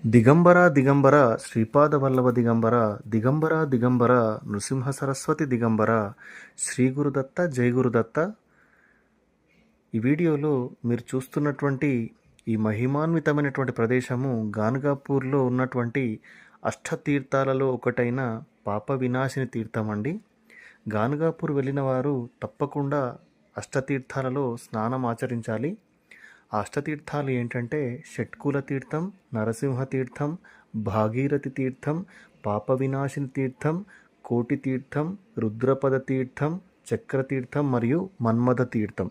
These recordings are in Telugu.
దిగంబర దిగంబర శ్రీపాద వల్లభ దిగంబర దిగంబర దిగంబర నృసింహ సరస్వతి దిగంబర శ్రీ గురుదత్త జై గురుదత్త. ఈ వీడియోలో మీరు చూస్తున్నటువంటి ఈ మహిమాన్వితమైనటువంటి ప్రదేశము గాన్గాపూర్లో ఉన్నటువంటి అష్టతీర్థాలలో ఒకటైన పాప వినాశిని తీర్థం అండి. గాన్గాపూర్ వెళ్ళిన వారు తప్పకుండా అష్టతీర్థాలలో స్నానం ఆచరించాలి. ఆ అష్టతీర్థాలు ఏంటంటే షట్కుల తీర్థం, నరసింహ తీర్థం, భాగీరథి తీర్థం, పాప వినాశిని తీర్థం, కోటి తీర్థం, రుద్రపద తీర్థం, చక్రతీర్థం మరియు మన్మథ తీర్థం.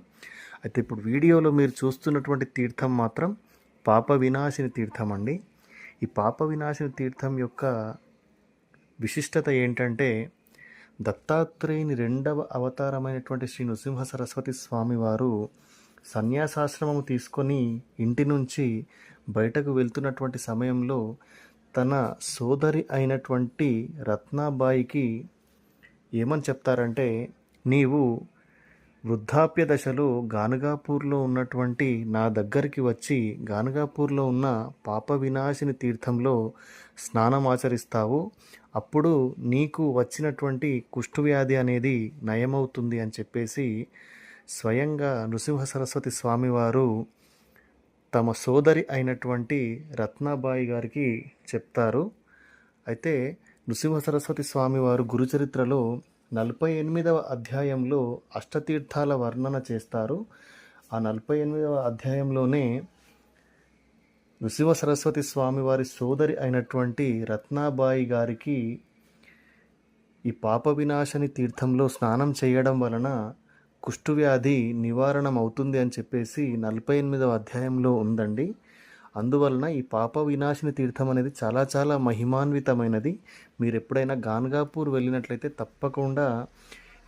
అయితే ఇప్పుడు వీడియోలో మీరు చూస్తున్నటువంటి తీర్థం మాత్రం పాప వినాశిని తీర్థం అండి. ఈ పాప వినాశిని తీర్థం యొక్క విశిష్టత ఏంటంటే దత్తాత్రేయుని రెండవ అవతారమైనటువంటి శ్రీ నృసింహ సరస్వతి స్వామివారు సన్యాసాశ్రమము తీసుకొని ఇంటి నుంచి బయటకు వెళ్తున్నటువంటి సమయంలో తన సోదరి అయినటువంటి రత్నాబాయికి ఏమని చెప్తారంటే, నీవు వృద్ధాప్య దశలో గాన్గాపూర్లో ఉన్నటువంటి నా దగ్గరికి వచ్చి గాన్గాపూర్లో ఉన్న పాప వినాశిని తీర్థంలో స్నానం ఆచరిస్తావు, అప్పుడు నీకు వచ్చినటువంటి కుష్ఠవ్యాధి అనేది నయమవుతుంది అని చెప్పేసి స్వయంగా నృసింహ సరస్వతి స్వామివారు తమ సోదరి అయినటువంటి రత్నాబాయి గారికి చెప్తారు. అయితే నృసింహ సరస్వతి స్వామివారు గురుచరిత్రలో 48వ అధ్యాయంలో అష్టతీర్థాల వర్ణన చేస్తారు. ఆ 48వ అధ్యాయంలోనే నృసింహ సరస్వతి స్వామివారి సోదరి అయినటువంటి రత్నాబాయి గారికి ఈ పాప వినాశని తీర్థంలో స్నానం చేయడం వలన కుష్ఠవ్యాధి నివారణం అవుతుంది అని చెప్పేసి 48వ అధ్యాయంలో ఉందండి. అందువలన ఈ పాప వినాశిని తీర్థం అనేది చాలా చాలా మహిమాన్వితమైనది. మీరు ఎప్పుడైనా గాన్గాపూర్ వెళ్ళినట్లయితే తప్పకుండా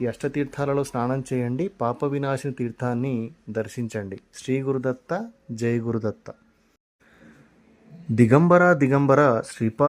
ఈ అష్టతీర్థాలలో స్నానం చేయండి, పాప వినాశిని తీర్థాన్ని దర్శించండి. శ్రీ గురుదత్త జై గురుదత్త. దిగంబర దిగంబర శ్రీపా